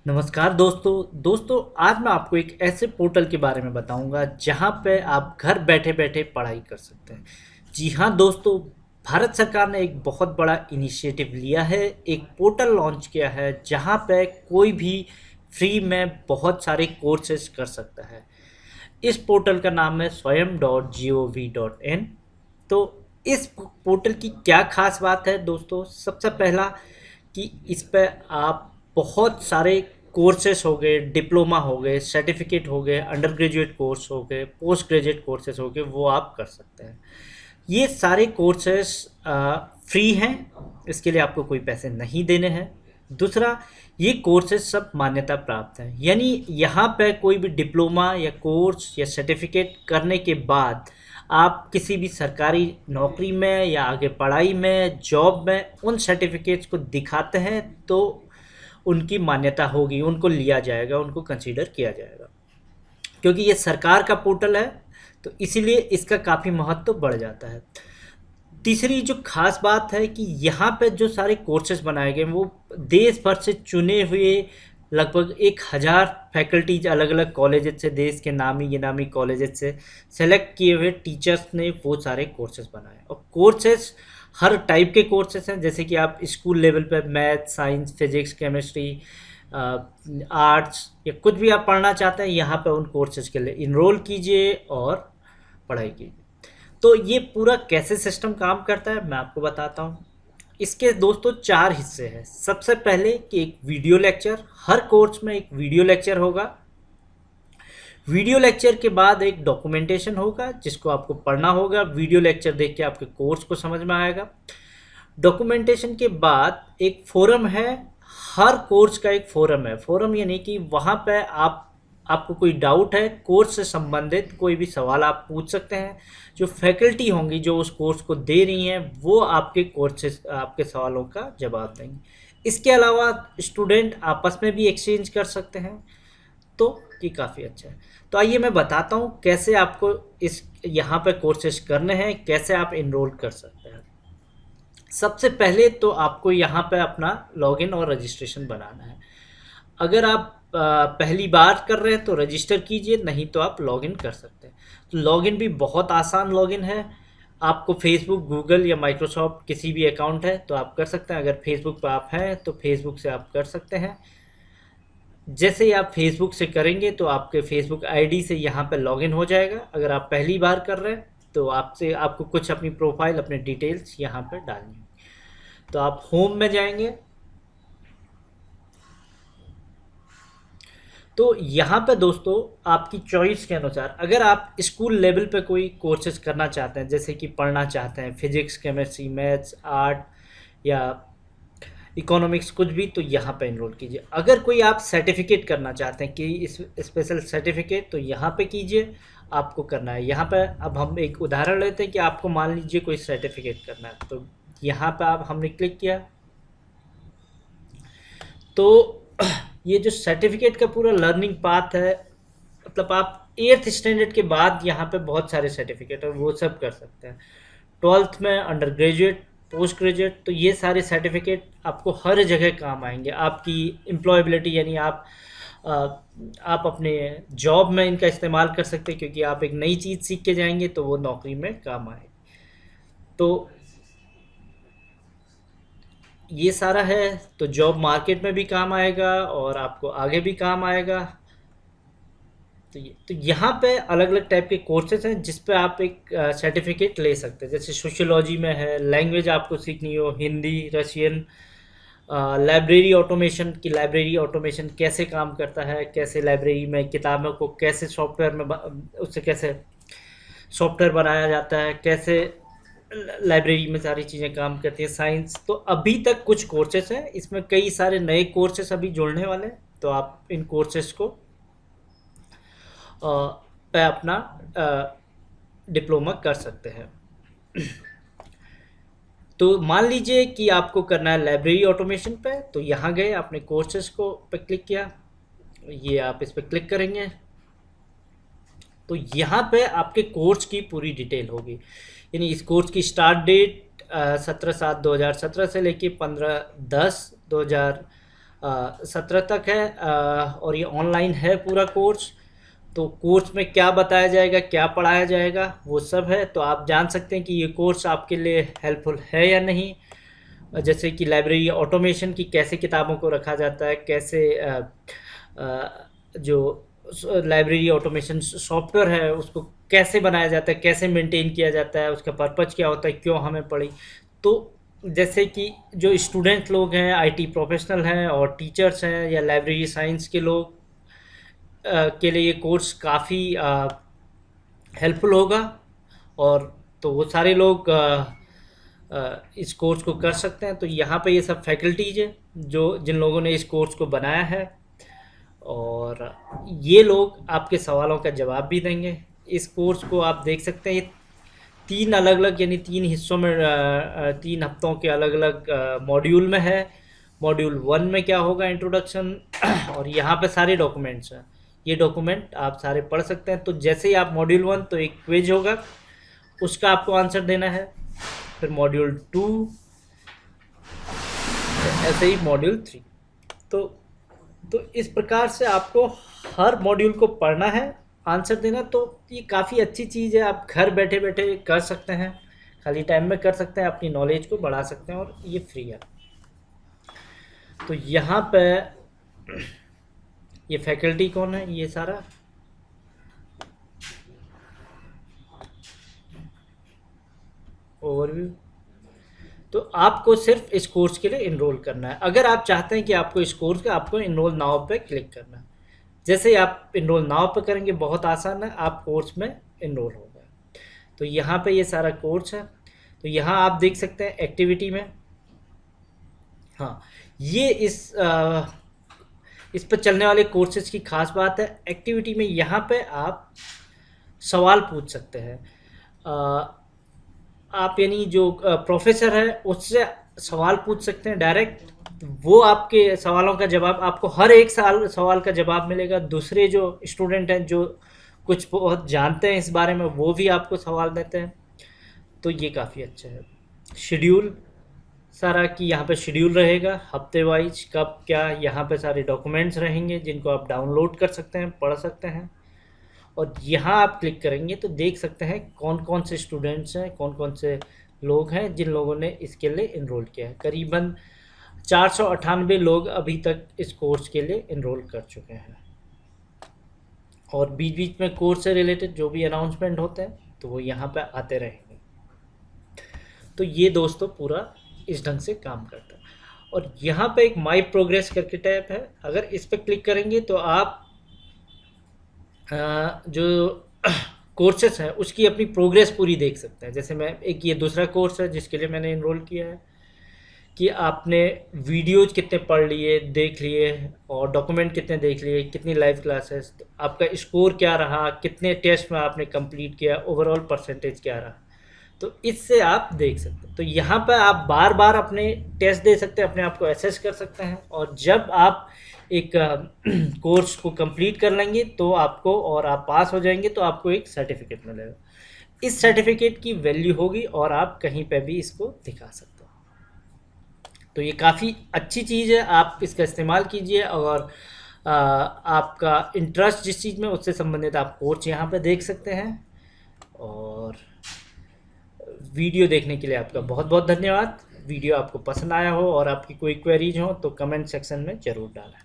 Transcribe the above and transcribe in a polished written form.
नमस्कार दोस्तों आज मैं आपको एक ऐसे पोर्टल के बारे में बताऊंगा जहां पे आप घर बैठे बैठे पढ़ाई कर सकते हैं। जी हाँ दोस्तों, भारत सरकार ने एक बहुत बड़ा इनिशिएटिव लिया है, एक पोर्टल लॉन्च किया है जहां पे कोई भी फ्री में बहुत सारे कोर्सेज कर सकता है। इस पोर्टल का नाम है swayam.gov.in। तो इस पोर्टल की क्या खास बात है दोस्तों, सबसे पहला कि इस पे आप बहुत सारे कोर्सेस हो गए, डिप्लोमा हो गए, सर्टिफिकेट हो गए, अंडर ग्रेजुएट कोर्स हो गए, पोस्ट ग्रेजुएट कोर्सेज हो गए, वो आप कर सकते हैं। ये सारे कोर्सेस फ्री हैं, इसके लिए आपको कोई पैसे नहीं देने हैं। दूसरा, ये कोर्सेज सब मान्यता प्राप्त हैं, यानी यहाँ पे कोई भी डिप्लोमा या कोर्स या सर्टिफिकेट करने के बाद आप किसी भी सरकारी नौकरी में या आगे पढ़ाई में, जॉब में उन सर्टिफिकेट्स को दिखाते हैं तो उनकी मान्यता होगी, उनको लिया जाएगा, उनको कंसीडर किया जाएगा। क्योंकि ये सरकार का पोर्टल है तो इसीलिए इसका काफ़ी महत्व बढ़ जाता है। तीसरी जो खास बात है कि यहाँ पे जो सारे कोर्सेज बनाए गए हैं वो देश भर से चुने हुए लगभग 1000 फैकल्टीज अलग अलग कॉलेजेस से, देश के नामी गिनामी कॉलेजेस से सेलेक्ट किए हुए टीचर्स ने वो सारे कोर्सेज बनाए। और कोर्सेज हर टाइप के कोर्सेज हैं, जैसे कि आप स्कूल लेवल पर math, science, physics, chemistry, arts या कुछ भी आप पढ़ना चाहते हैं, यहाँ पे उन कोर्सेज के लिए इनरोल कीजिए और पढ़ाई कीजिए। तो ये पूरा कैसे सिस्टम काम करता है मैं आपको बताता हूँ। इसके दोस्तों 4 हिस्से हैं। सबसे पहले कि एक वीडियो लेक्चर, हर कोर्स में एक वीडियो लेक्चर होगा। वीडियो लेक्चर के बाद एक डॉक्यूमेंटेशन होगा जिसको आपको पढ़ना होगा। वीडियो लेक्चर देख के आपके कोर्स को समझ में आएगा। डॉक्यूमेंटेशन के बाद एक फोरम है, हर कोर्स का एक फोरम है। फोरम यानी कि वहाँ पे आपको कोई डाउट है कोर्स से संबंधित, कोई भी सवाल आप पूछ सकते हैं। जो फैकल्टी होंगी जो उस कोर्स को दे रही हैं वो आपके कोर्सेज, आपके सवालों का जवाब देंगे। इसके अलावा स्टूडेंट आपस में भी एक्सचेंज कर सकते हैं, तो ये काफ़ी अच्छा है। तो आइए मैं बताता हूँ कैसे आपको इस यहाँ पे कोर्सेज करने हैं, कैसे आप इनरोल कर सकते हैं। सबसे पहले तो आपको यहाँ पे अपना लॉगिन और रजिस्ट्रेशन बनाना है। अगर आप पहली बार कर रहे हैं तो रजिस्टर कीजिए, नहीं तो आप लॉगिन कर सकते हैं। तो लॉगिन भी बहुत आसान लॉगिन है। आपको फेसबुक, गूगल या माइक्रोसॉफ्ट किसी भी अकाउंट है तो आप कर सकते हैं। अगर फेसबुक पर आप हैं तो फेसबुक से आप कर सकते हैं। जैसे ही आप फेसबुक से करेंगे तो आपके फेसबुक आईडी से यहाँ पर लॉगिन हो जाएगा। अगर आप पहली बार कर रहे हैं तो आपको कुछ अपनी प्रोफाइल, अपने डिटेल्स यहाँ पर डालनी है। तो आप होम में जाएंगे तो यहाँ पे दोस्तों आपकी चॉइस के अनुसार, अगर आप स्कूल लेवल पे कोई कोर्सेज करना चाहते हैं, जैसे कि पढ़ना चाहते हैं फिजिक्स, केमिस्ट्री, मैथ्स, आर्ट या इकोनॉमिक्स कुछ भी, तो यहाँ पे इनरोल कीजिए। अगर कोई आप सर्टिफिकेट करना चाहते हैं कि इस स्पेशल सर्टिफिकेट, तो यहाँ पे कीजिए, आपको करना है। यहाँ पे अब हम एक उदाहरण लेते हैं कि आपको मान लीजिए कोई सर्टिफिकेट करना है, तो यहाँ पे आप हमने क्लिक किया तो ये जो सर्टिफिकेट का पूरा लर्निंग पाथ है, मतलब आप 8th स्टैंडर्ड के बाद यहाँ पे बहुत सारे सर्टिफिकेट है, वो सब कर सकते हैं। 12th में अंडर ग्रेजुएट, पोस्ट ग्रेजुएट, तो ये सारे सर्टिफिकेट आपको हर जगह काम आएंगे। आपकी एम्प्लॉयबिलिटी यानी अ, आप अपने जॉब में इनका इस्तेमाल कर सकते हैं, क्योंकि आप एक नई चीज़ सीख के जाएंगे तो वो नौकरी में काम आएगी। तो ये सारा है, तो जॉब मार्केट में भी काम आएगा और आपको आगे भी काम आएगा। तो यहाँ पे अलग अलग टाइप के कोर्सेज हैं जिस पे आप एक सर्टिफिकेट ले सकते हैं। जैसे सोशियोलॉजी में है, लैंग्वेज आपको सीखनी हो, हिंदी, रशियन। लाइब्रेरी ऑटोमेशन की, लाइब्रेरी ऑटोमेशन कैसे काम करता है, कैसे लाइब्रेरी में किताबों को कैसे सॉफ्टवेयर में उससे कैसे सॉफ्टवेयर बनाया जाता है, कैसे लाइब्रेरी में सारी चीज़ें काम करती हैं। साइंस, तो अभी तक कुछ कोर्सेज हैं, इसमें कई सारे नए कोर्सेज अभी जुड़ने वाले हैं, तो आप इन कोर्सेज को पे अपना डिप्लोमा कर सकते हैं। तो मान लीजिए कि आपको करना है लाइब्रेरी ऑटोमेशन पे, तो यहाँ गए, आपने कोर्सेज को पे क्लिक किया, ये आप इस पर क्लिक करेंगे तो यहाँ पे आपके कोर्स की पूरी डिटेल होगी। यानी इस कोर्स की स्टार्ट डेट 17/7/2017 से लेके 15/10/2000 17 तक है, और ये ऑनलाइन है पूरा कोर्स। तो कोर्स में क्या बताया जाएगा, क्या पढ़ाया जाएगा, वो सब है। तो आप जान सकते हैं कि ये कोर्स आपके लिए हेल्पफुल है या नहीं। जैसे कि लाइब्रेरी ऑटोमेशन की, कैसे किताबों को रखा जाता है, कैसे जो लाइब्रेरी ऑटोमेशन सॉफ्टवेयर है उसको कैसे बनाया जाता है, कैसे मेंटेन किया जाता है, उसका पर्पज क्या होता है, क्यों हमें पढ़ी। तो जैसे कि जो स्टूडेंट लोग हैं, आईटी प्रोफेशनल हैं और टीचर्स हैं या लाइब्रेरी साइंस के लोग के लिए ये कोर्स काफ़ी हेल्पफुल होगा। और तो वो सारे लोग इस कोर्स को कर सकते हैं। तो यहाँ पे ये सब फैकल्टीज है जो जिन लोगों ने इस कोर्स को बनाया है, और ये लोग आपके सवालों का जवाब भी देंगे। इस कोर्स को आप देख सकते हैं, ये 3 अलग-अलग यानी 3 हिस्सों में 3 हफ्तों के अलग-अलग मॉड्यूल में है। मॉड्यूल 1 में क्या होगा, इंट्रोडक्शन और यहाँ पे सारे डॉक्यूमेंट्स हैं। ये डॉक्यूमेंट आप सारे पढ़ सकते हैं। तो जैसे ही आप मॉड्यूल 1 तो एक क्विज होगा, उसका आपको आंसर देना है। फिर मॉड्यूल 2, ऐसे ही मॉड्यूल 3। तो तो इस प्रकार से आपको हर मॉड्यूल को पढ़ना है, आंसर देना। तो ये काफ़ी अच्छी चीज़ है, आप घर बैठे बैठे कर सकते हैं, खाली टाइम में कर सकते हैं, अपनी नॉलेज को बढ़ा सकते हैं, और ये फ्री है। तो यहाँ पे ये फैकल्टी कौन है, ये सारा ओवरव्यू। तो आपको सिर्फ इस कोर्स के लिए इनरोल करना है। अगर आप चाहते हैं कि आपको इस कोर्स का, आपको इनरोल नाउ पे क्लिक करना है। जैसे ही आप इनरोल नाउ पे करेंगे, बहुत आसान है, आप कोर्स में इनरोल हो गए। तो यहाँ पे ये सारा कोर्स है। तो यहाँ आप देख सकते हैं एक्टिविटी में, हाँ, ये इस पर चलने वाले कोर्सेज की खास बात है। एक्टिविटी में यहाँ पे आप सवाल पूछ सकते हैं। आप यानी जो प्रोफेसर है उससे सवाल पूछ सकते हैं डायरेक्ट। वो आपके सवालों का जवाब, आपको हर एक सवाल का जवाब मिलेगा। दूसरे जो स्टूडेंट हैं जो कुछ बहुत जानते हैं इस बारे में, वो भी आपको सवाल देते हैं। तो ये काफ़ी अच्छा है। शेड्यूल सारा कि यहाँ पे शेड्यूल रहेगा हफ्ते वाइज, कब क्या, यहाँ पे सारे डॉक्यूमेंट्स रहेंगे जिनको आप डाउनलोड कर सकते हैं, पढ़ सकते हैं। और यहाँ आप क्लिक करेंगे तो देख सकते हैं कौन कौन से स्टूडेंट्स हैं, कौन कौन से लोग हैं जिन लोगों ने इसके लिए इनरोल किया है। करीबन 498 लोग अभी तक इस कोर्स के लिए इनरोल कर चुके हैं। और बीच बीच में कोर्स से रिलेटेड जो भी अनाउंसमेंट होते हैं तो वो यहाँ पे आते रहेंगे। तो ये दोस्तों पूरा इस ढंग से काम करता है। और यहाँ पे एक माई प्रोग्रेस करके टैब है, अगर इस पर क्लिक करेंगे तो आप जो कोर्सेस हैं उसकी अपनी प्रोग्रेस पूरी देख सकते हैं। जैसे मैं एक ये दूसरा कोर्स है जिसके लिए मैंने इनरोल किया है, कि आपने वीडियोज कितने पढ़ लिए, देख लिए, और डॉक्यूमेंट कितने देख लिए, कितनी लाइव क्लासेस, आपका स्कोर क्या रहा, कितने टेस्ट में आपने कंप्लीट किया, ओवरऑल परसेंटेज क्या रहा। तो इससे आप देख सकते हैं। तो यहाँ पर आप बार बार अपने टेस्ट दे सकते हैं, अपने आप को एसेस कर सकते हैं। और जब आप एक कोर्स को कंप्लीट कर लेंगे तो आपको, और आप पास हो जाएंगे तो आपको एक सर्टिफिकेट मिलेगा। इस सर्टिफिकेट की वैल्यू होगी और आप कहीं पे भी इसको दिखा सकते हो। तो ये काफ़ी अच्छी चीज़ है, आप इसका इस्तेमाल कीजिए। और आपका इंटरेस्ट जिस चीज़ में, उससे संबंधित आप कोर्स यहाँ पे देख सकते हैं। और वीडियो देखने के लिए आपका बहुत बहुत धन्यवाद। वीडियो आपको पसंद आया हो और आपकी कोई क्वेरीज हो तो कमेंट सेक्शन में ज़रूर डालें।